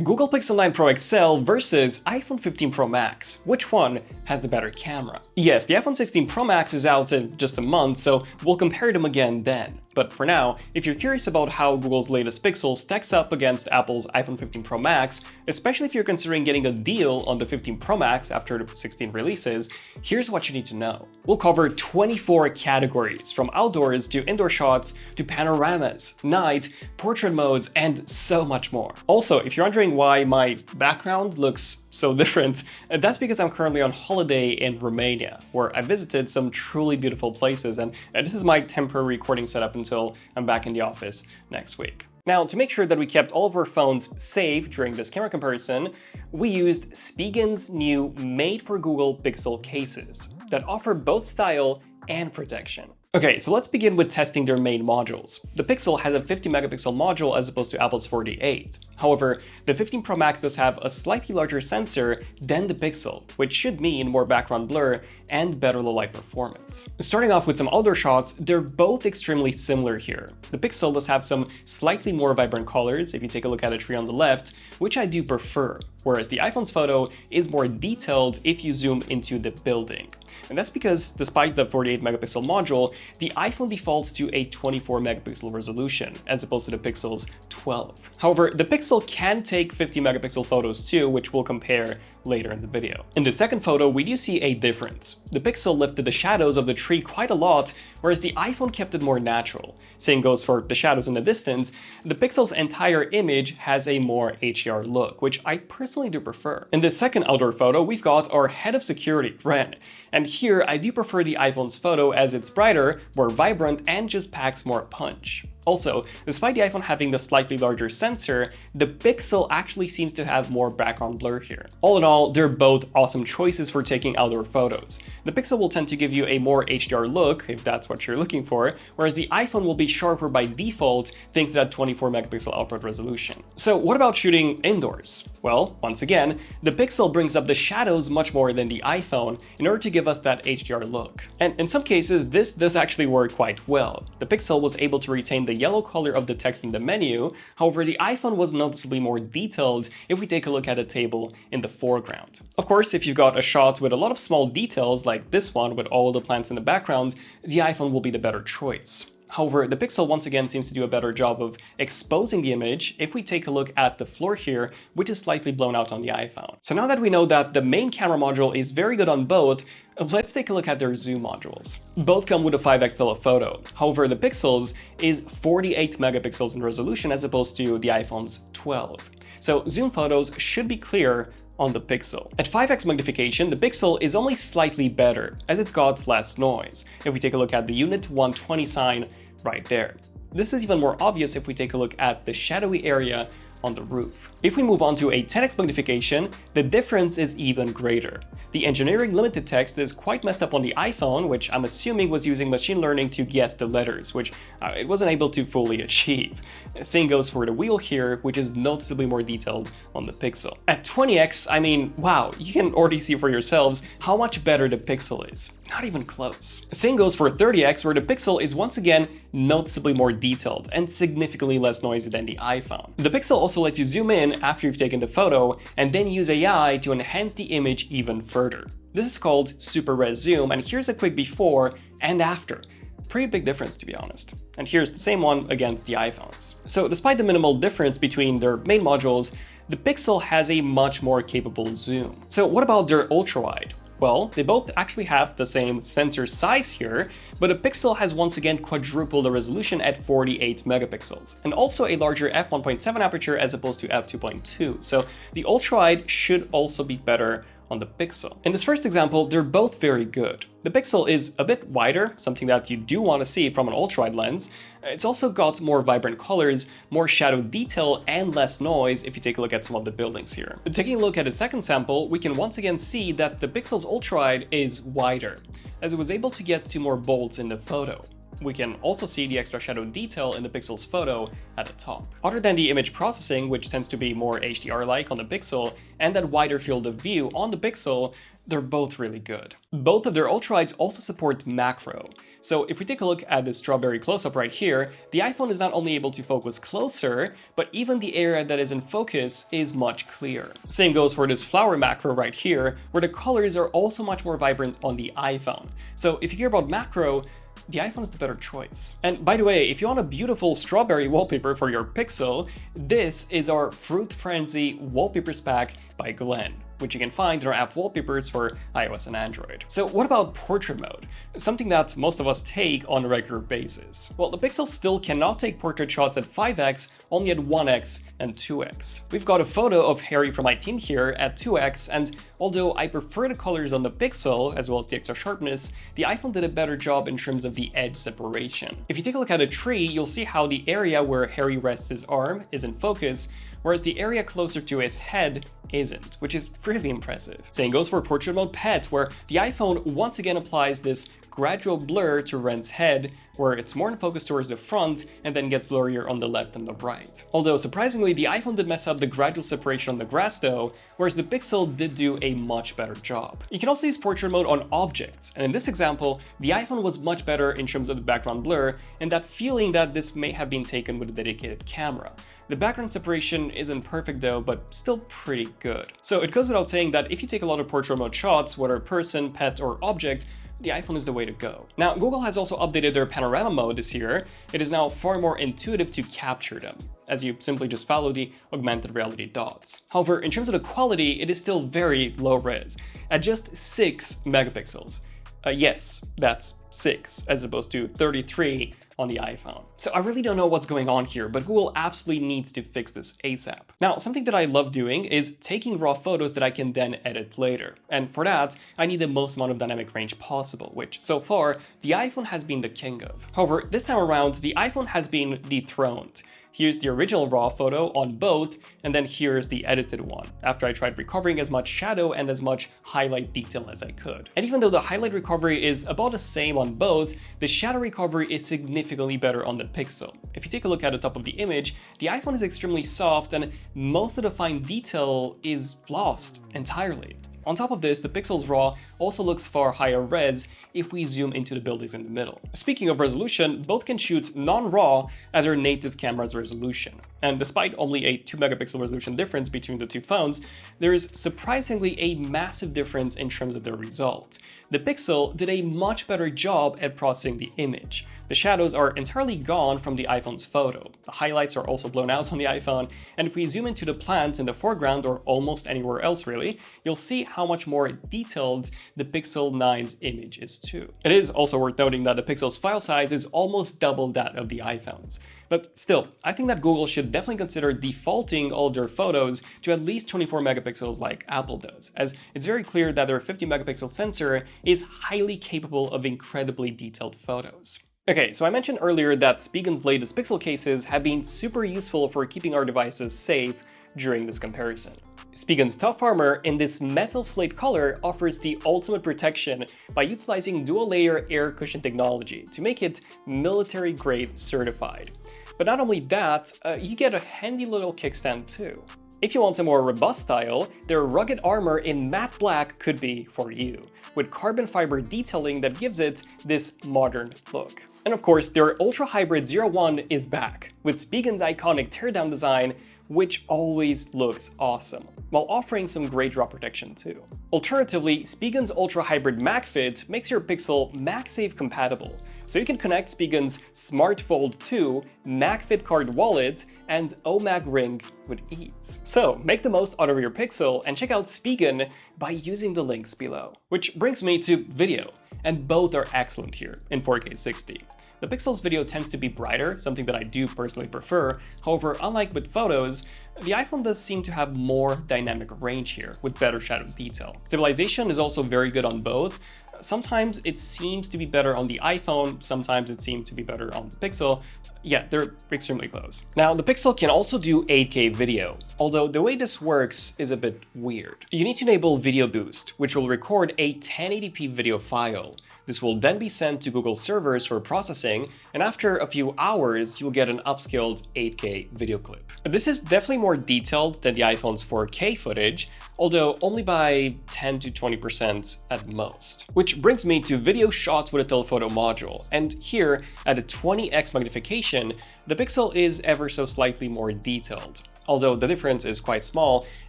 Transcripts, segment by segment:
Google Pixel 9 Pro XL versus iPhone 15 Pro Max. Which one has the better camera? Yes, the iPhone 16 Pro Max is out in just a month, so we'll compare them again then. But for now, if you're curious about how Google's latest Pixel stacks up against Apple's iPhone 15 Pro Max, especially if you're considering getting a deal on the 15 Pro Max after the 16 releases, here's what you need to know. We'll cover 24 categories, from outdoors to indoor shots to panoramas, night, portrait modes, and so much more. Also, if you're wondering why my background looks so different, that's because I'm currently on holiday in Romania, where I visited some truly beautiful places, and this is my temporary recording setup until I'm back in the office next week. Now, to make sure that we kept all of our phones safe during this camera comparison, we used Spigen's new made-for-Google Pixel cases that offer both style and protection. Okay, so let's begin with testing their main modules. The Pixel has a 50 megapixel module as opposed to Apple's 48. However, the 15 Pro Max does have a slightly larger sensor than the Pixel, which should mean more background blur and better low-light performance. Starting off with some outdoor shots, they're both extremely similar here. The Pixel does have some slightly more vibrant colors if you take a look at a tree on the left, which I do prefer, whereas the iPhone's photo is more detailed if you zoom into the building. And that's because, despite the 48 megapixel module, the iPhone defaults to a 24 megapixel resolution, as opposed to the Pixel's 12. However, the Pixel can take 50 megapixel photos too, which we'll compare later in the video. In the second photo, we do see a difference. The Pixel lifted the shadows of the tree quite a lot, whereas the iPhone kept it more natural. Same goes for the shadows in the distance. The Pixel's entire image has a more HDR look, which I personally do prefer. In this second outdoor photo, we've got our head of security, Ren. And here, I do prefer the iPhone's photo as it's brighter, more vibrant, and just packs more punch. Also, despite the iPhone having the slightly larger sensor, the Pixel actually seems to have more background blur here. All in all, they're both awesome choices for taking outdoor photos. The Pixel will tend to give you a more HDR look, if that's what you're looking for, whereas the iPhone will be sharper by default thanks to that 24 megapixel output resolution. So what about shooting indoors? Well, once again, the Pixel brings up the shadows much more than the iPhone in order to give us that HDR look. And in some cases, this does actually work quite well. The Pixel was able to retain the yellow color of the text in the menu, however, the iPhone was noticeably more detailed if we take a look at a table in the foreground. Of course, if you've got a shot with a lot of small details like this one with all the plants in the background, the iPhone will be the better choice. However, the Pixel once again seems to do a better job of exposing the image if we take a look at the floor here, which is slightly blown out on the iPhone. So now that we know that the main camera module is very good on both, let's take a look at their zoom modules. Both come with a 5x telephoto. However, the Pixel's is 48 megapixels in resolution as opposed to the iPhone's 12. So zoom photos should be clear on the Pixel. At 5x magnification, the Pixel is only slightly better, as it's got less noise, if we take a look at the Unit 120 sign right there. This is even more obvious if we take a look at the shadowy area on the roof. If we move on to a 10x magnification, the difference is even greater. The engineering limited text is quite messed up on the iPhone, which I'm assuming was using machine learning to guess the letters, which it wasn't able to fully achieve. Same goes for the wheel here, which is noticeably more detailed on the Pixel. At 20x, I mean, wow, you can already see for yourselves how much better the Pixel is. Not even close. Same goes for 30x, where the Pixel is once again noticeably more detailed and significantly less noisy than the iPhone. The Pixel also lets you zoom in after you've taken the photo and then use AI to enhance the image even further. This is called Super Res Zoom, and here's a quick before and after. Pretty big difference, to be honest. And here's the same one against the iPhones. So despite the minimal difference between their main modules, the Pixel has a much more capable zoom. So what about their ultrawide? Well, they both actually have the same sensor size here, but the Pixel has once again quadrupled the resolution at 48 megapixels, and also a larger f1.7 aperture as opposed to f2.2, so the ultrawide should also be better on the Pixel. In this first example, they're both very good. The Pixel is a bit wider, something that you do want to see from an ultrawide lens. It's also got more vibrant colors, more shadow detail, and less noise if you take a look at some of the buildings here. Taking a look at the second sample, we can once again see that the Pixel's ultrawide is wider, as it was able to get to more bolts in the photo. We can also see the extra shadow detail in the Pixel's photo at the top. Other than the image processing, which tends to be more HDR-like on the Pixel, and that wider field of view on the Pixel, they're both really good. Both of their ultrawides also support macro. So if we take a look at the strawberry close-up right here, the iPhone is not only able to focus closer, but even the area that is in focus is much clearer. Same goes for this flower macro right here, where the colors are also much more vibrant on the iPhone. So if you care about macro, the iPhone is the better choice. And by the way, if you want a beautiful strawberry wallpaper for your Pixel, this is our Fruit Frenzy Wallpapers Pack by Glenn, which you can find in our app wallpapers for iOS and Android. So what about portrait mode? Something that most of us take on a regular basis. Well, the Pixel still cannot take portrait shots at 5x, only at 1x and 2x. We've got a photo of Harry from my team here at 2x, and although I prefer the colors on the Pixel, as well as the extra sharpness, the iPhone did a better job in terms of the edge separation. If you take a look at a tree, you'll see how the area where Harry rests his arm is in focus, whereas the area closer to his head isn't, which is really impressive. Same goes for portrait mode pet, where the iPhone once again applies this gradual blur to Ren's head, where it's more in focus towards the front and then gets blurrier on the left and the right. Although surprisingly, the iPhone did mess up the gradual separation on the grass though, whereas the Pixel did do a much better job. You can also use portrait mode on objects, and in this example, the iPhone was much better in terms of the background blur and that feeling that this may have been taken with a dedicated camera. The background separation isn't perfect though, but still pretty good. So it goes without saying that if you take a lot of portrait mode shots, whether person, pet, or object, the iPhone is the way to go. Now, Google has also updated their panorama mode this year. It is now far more intuitive to capture them, as you simply just follow the augmented reality dots. However, in terms of the quality, it is still very low res, at just 6 megapixels. Yes, that's 6, as opposed to 33 on the iPhone. So I really don't know what's going on here, but Google absolutely needs to fix this ASAP. Now, something that I love doing is taking raw photos that I can then edit later. And for that, I need the most amount of dynamic range possible, which so far, the iPhone has been the king of. However, this time around, the iPhone has been dethroned. Here's the original raw photo on both, and then here's the edited one, after I tried recovering as much shadow and as much highlight detail as I could. And even though the highlight recovery is about the same on both, the shadow recovery is significantly better on the Pixel. If you take a look at the top of the image, the iPhone is extremely soft and most of the fine detail is lost entirely. On top of this, the Pixel's RAW also looks far higher res if we zoom into the buildings in the middle. Speaking of resolution, both can shoot non-RAW at their native camera's resolution. And despite only a 2 megapixel resolution difference between the two phones, there is surprisingly a massive difference in terms of the result. The Pixel did a much better job at processing the image. The shadows are entirely gone from the iPhone's photo. The highlights are also blown out on the iPhone, and if we zoom into the plants in the foreground or almost anywhere else really, you'll see how much more detailed the Pixel 9's image is too. It is also worth noting that the Pixel's file size is almost double that of the iPhone's. But still, I think that Google should definitely consider defaulting all of their photos to at least 24 megapixels like Apple does, as it's very clear that their 50 megapixel sensor is highly capable of incredibly detailed photos. Okay, so I mentioned earlier that Spigen's latest Pixel cases have been super useful for keeping our devices safe during this comparison. Spigen's Tough Armor in this metal slate color offers the ultimate protection by utilizing dual-layer air cushion technology to make it military-grade certified. But not only that, you get a handy little kickstand too. If you want a more robust style, their rugged armor in matte black could be for you, with carbon fiber detailing that gives it this modern look. And of course, their Ultra Hybrid 01 is back, with Spigen's iconic teardown design, which always looks awesome, while offering some great drop protection too. Alternatively, Spigen's Ultra Hybrid MagFit makes your Pixel MagSafe compatible, so you can connect Spigen's Smart Fold 2 MagFit card wallet and OMAG ring with ease. So make the most out of your Pixel and check out Spigen by using the links below. Which brings me to video, and both are excellent here in 4K 60. The Pixel's video tends to be brighter, something that I do personally prefer. However, unlike with photos, the iPhone does seem to have more dynamic range here, with better shadow detail. Stabilization is also very good on both. Sometimes it seems to be better on the iPhone, sometimes it seems to be better on the Pixel. Yeah, they're extremely close. Now, the Pixel can also do 8K video, although the way this works is a bit weird. You need to enable Video Boost, which will record a 1080p video file. This will then be sent to Google servers for processing, and after a few hours, you'll get an upscaled 8K video clip. This is definitely more detailed than the iPhone's 4K footage, although only by 10 to 20% at most. Which brings me to video shots with a telephoto module, and here, at a 20x magnification, the Pixel is ever so slightly more detailed, although the difference is quite small,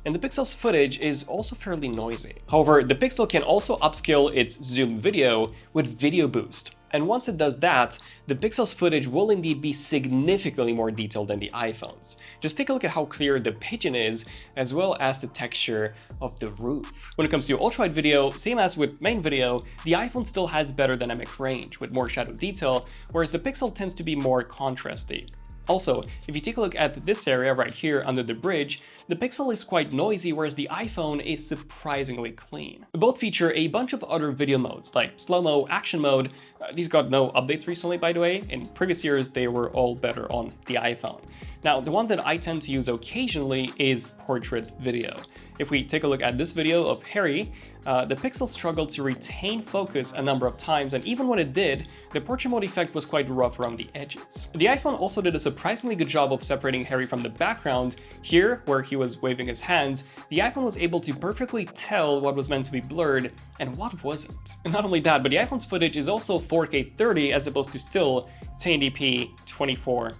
and the Pixel's footage is also fairly noisy. However, the Pixel can also upscale its zoom video with Video Boost, and once it does that, the Pixel's footage will indeed be significantly more detailed than the iPhone's. Just take a look at how clear the pigeon is, as well as the texture of the roof. When it comes to ultrawide video, same as with main video, the iPhone still has better dynamic range, with more shadow detail, whereas the Pixel tends to be more contrasty. Also, if you take a look at this area right here under the bridge, the Pixel is quite noisy, whereas the iPhone is surprisingly clean. Both feature a bunch of other video modes, like slow-mo, action mode. These got no updates recently, by the way. In previous years, they were all better on the iPhone. Now, the one that I tend to use occasionally is portrait video. If we take a look at this video of Harry, the Pixel struggled to retain focus a number of times, and even when it did, the portrait mode effect was quite rough around the edges. The iPhone also did a surprisingly good job of separating Harry from the background. Here, where he was waving his hands, the iPhone was able to perfectly tell what was meant to be blurred and what wasn't. And not only that, but the iPhone's footage is also 4K 30 as opposed to still 1080p 24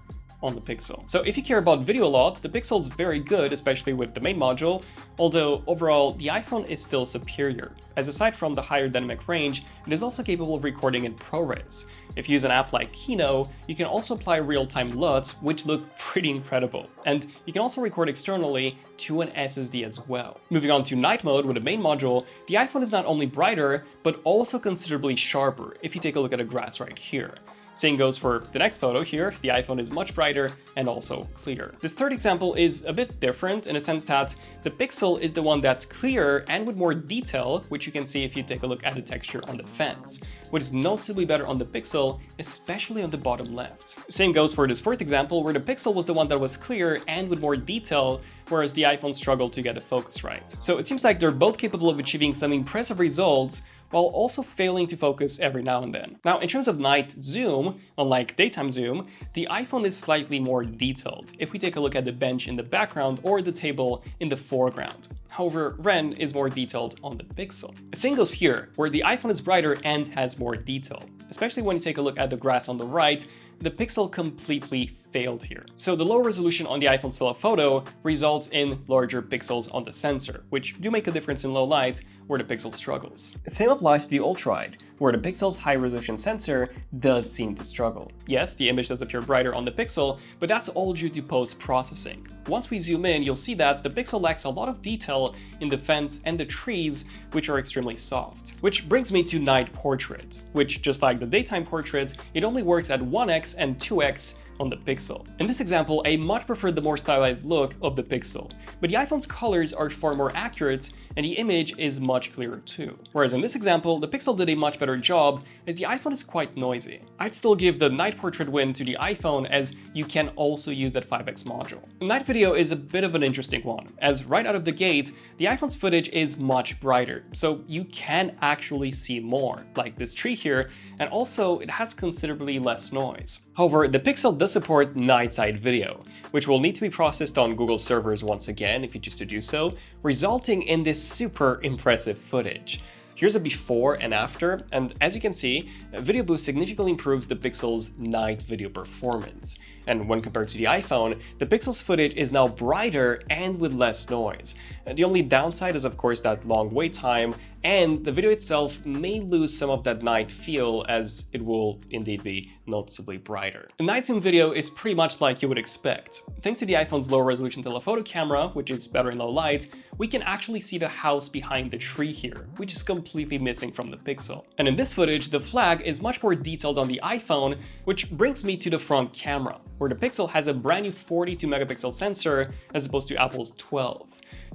on the Pixel. So if you care about video a lot, the Pixel is very good, especially with the main module, although overall the iPhone is still superior, as aside from the higher dynamic range, it is also capable of recording in ProRes. If you use an app like Kino, you can also apply real-time LUTs, which look pretty incredible. And you can also record externally to an SSD as well. Moving on to night mode with the main module, the iPhone is not only brighter, but also considerably sharper if you take a look at the grass right here. Same goes for the next photo here, the iPhone is much brighter and also clear. This third example is a bit different in a sense that the Pixel is the one that's clearer and with more detail, which you can see if you take a look at the texture on the fence, which is noticeably better on the Pixel, especially on the bottom left. Same goes for this fourth example, where the Pixel was the one that was clear and with more detail, whereas the iPhone struggled to get the focus right. So it seems like they're both capable of achieving some impressive results, while also failing to focus every now and then. Now, in terms of night zoom, unlike daytime zoom, the iPhone is slightly more detailed if we take a look at the bench in the background or the table in the foreground. However, Ren is more detailed on the Pixel. Same goes here, where the iPhone is brighter and has more detail. Especially when you take a look at the grass on the right, the Pixel completely failed here. So the lower resolution on the iPhone's telephoto results in larger pixels on the sensor, which do make a difference in low light, where the Pixel struggles. Same applies to the Ultrawide, where the Pixel's high-resolution sensor does seem to struggle. Yes, the image does appear brighter on the Pixel, but that's all due to post-processing. Once we zoom in, you'll see that the Pixel lacks a lot of detail in the fence and the trees, which are extremely soft. Which brings me to night portrait, which, just like the daytime portrait, it only works at 1x and 2x on the Pixel. In this example, I much prefer the more stylized look of the Pixel, but the iPhone's colors are far more accurate and the image is much clearer too. Whereas in this example, the Pixel did a much better job as the iPhone is quite noisy. I'd still give the night portrait win to the iPhone, as you can also use that 5x module. Night video is a bit of an interesting one, as right out of the gate, the iPhone's footage is much brighter, so you can actually see more, like this tree here, and also it has considerably less noise. However, the Pixel does support night side video, which will need to be processed on Google servers once again if you choose to do so, resulting in this super impressive footage. Here's a before and after, and as you can see, Video Boost significantly improves the Pixel's night video performance. And when compared to the iPhone, the Pixel's footage is now brighter and with less noise. The only downside is of course that long wait time, and the video itself may lose some of that night feel, as it will indeed be noticeably brighter. The night zoom video is pretty much like you would expect. Thanks to the iPhone's low resolution telephoto camera, which is better in low light, we can actually see the house behind the tree here, which is completely missing from the Pixel. And in this footage, the flag is much more detailed on the iPhone, which brings me to the front camera, where the Pixel has a brand new 42 megapixel sensor as opposed to Apple's 12.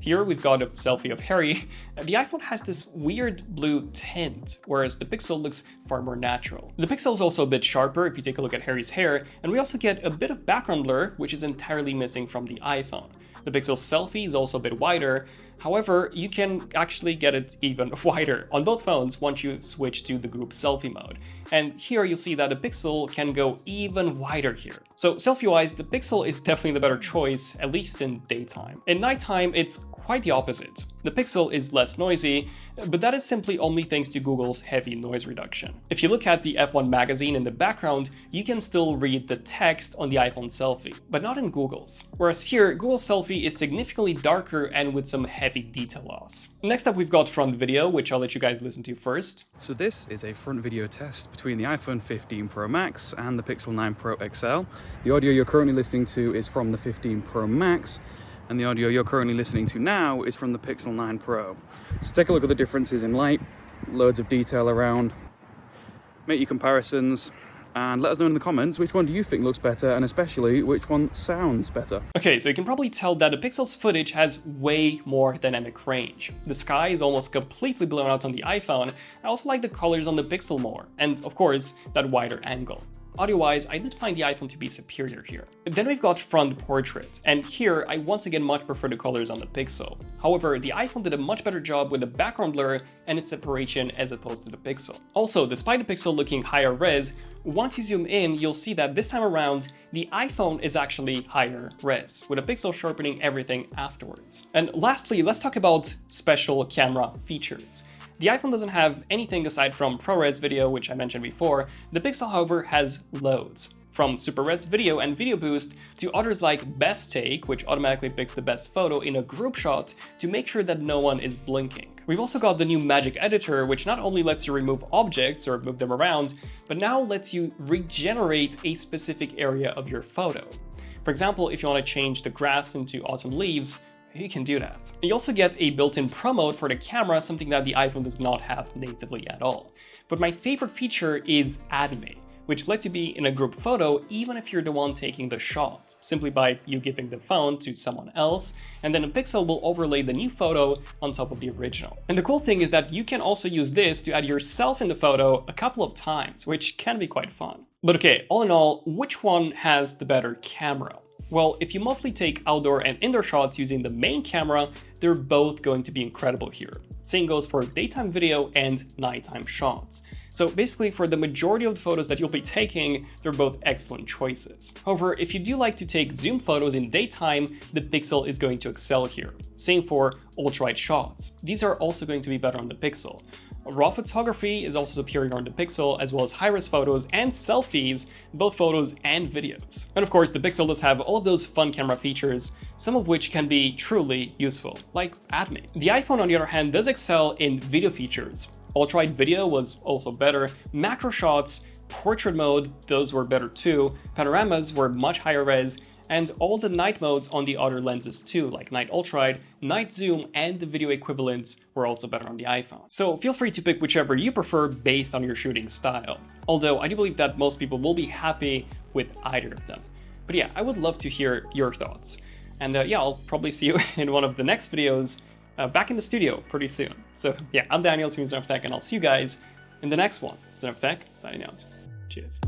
Here we've got a selfie of Harry. The iPhone has this weird blue tint, whereas the Pixel looks far more natural. The Pixel is also a bit sharper if you take a look at Harry's hair, and we also get a bit of background blur, which is entirely missing from the iPhone. The Pixel Selfie is also a bit wider. However, you can actually get it even wider on both phones once you switch to the group selfie mode. And here you'll see that the Pixel can go even wider here. So selfie-wise, the Pixel is definitely the better choice, at least in daytime. In nighttime, it's quite the opposite. The Pixel is less noisy, but that is simply only thanks to Google's heavy noise reduction. If you look at the F1 magazine in the background, you can still read the text on the iPhone selfie, but not in Google's. Whereas here, Google Selfie is significantly darker and with some heavy detail loss. Next up, we've got front video, which I'll let you guys listen to first. So this is a front video test between the iPhone 15 Pro Max and the Pixel 9 Pro XL. The audio you're currently listening to is from the 15 Pro Max, and the audio you're currently listening to now is from the Pixel 9 Pro. So take a look at the differences in light, loads of detail around, make your comparisons, and let us know in the comments which one do you think looks better, and especially which one sounds better. Okay, so you can probably tell that the Pixel's footage has way more dynamic range. The sky is almost completely blown out on the iPhone. I also like the colors on the Pixel more, and of course, that wider angle. Audio-wise, I did find the iPhone to be superior here. Then we've got front portrait, and here I once again much prefer the colors on the Pixel. However, the iPhone did a much better job with the background blur and its separation as opposed to the Pixel. Also, despite the Pixel looking higher res, once you zoom in, you'll see that this time around, the iPhone is actually higher res, with the Pixel sharpening everything afterwards. And lastly, let's talk about special camera features. The iPhone doesn't have anything aside from ProRes video, which I mentioned before. The Pixel, however, has loads. From SuperRes video and Video Boost to others like Best Take, which automatically picks the best photo in a group shot to make sure that no one is blinking. We've also got the new Magic Editor, which not only lets you remove objects or move them around, but now lets you regenerate a specific area of your photo. For example, if you want to change the grass into autumn leaves, you can do that. You also get a built-in Pro mode for the camera, something that the iPhone does not have natively at all. But my favorite feature is Anime, which lets you be in a group photo even if you're the one taking the shot, simply by you giving the phone to someone else, and then a Pixel will overlay the new photo on top of the original. And the cool thing is that you can also use this to add yourself in the photo a couple of times, which can be quite fun. But okay, all in all, which one has the better camera? Well, if you mostly take outdoor and indoor shots using the main camera, they're both going to be incredible here. Same goes for daytime video and nighttime shots. So basically, for the majority of the photos that you'll be taking, they're both excellent choices. However, if you do like to take zoom photos in daytime, the Pixel is going to excel here. Same for ultrawide shots. These are also going to be better on the Pixel. Raw photography is also superior on the Pixel, as well as high-res photos and selfies, both photos and videos. And of course, the Pixel does have all of those fun camera features, some of which can be truly useful, like Anime. The iPhone, on the other hand, does excel in video features. Ultrawide video was also better, macro shots, portrait mode, those were better too, panoramas were much higher res, and all the night modes on the other lenses too, like night ultrawide, night zoom, and the video equivalents were also better on the iPhone. So feel free to pick whichever you prefer based on your shooting style. Although I do believe that most people will be happy with either of them. But yeah, I would love to hear your thoughts. And yeah, I'll probably see you in one of the next videos back in the studio pretty soon. So yeah, I'm Daniel, Zone of Tech, and I'll see you guys in the next one. Zone of Tech, signing out. Cheers.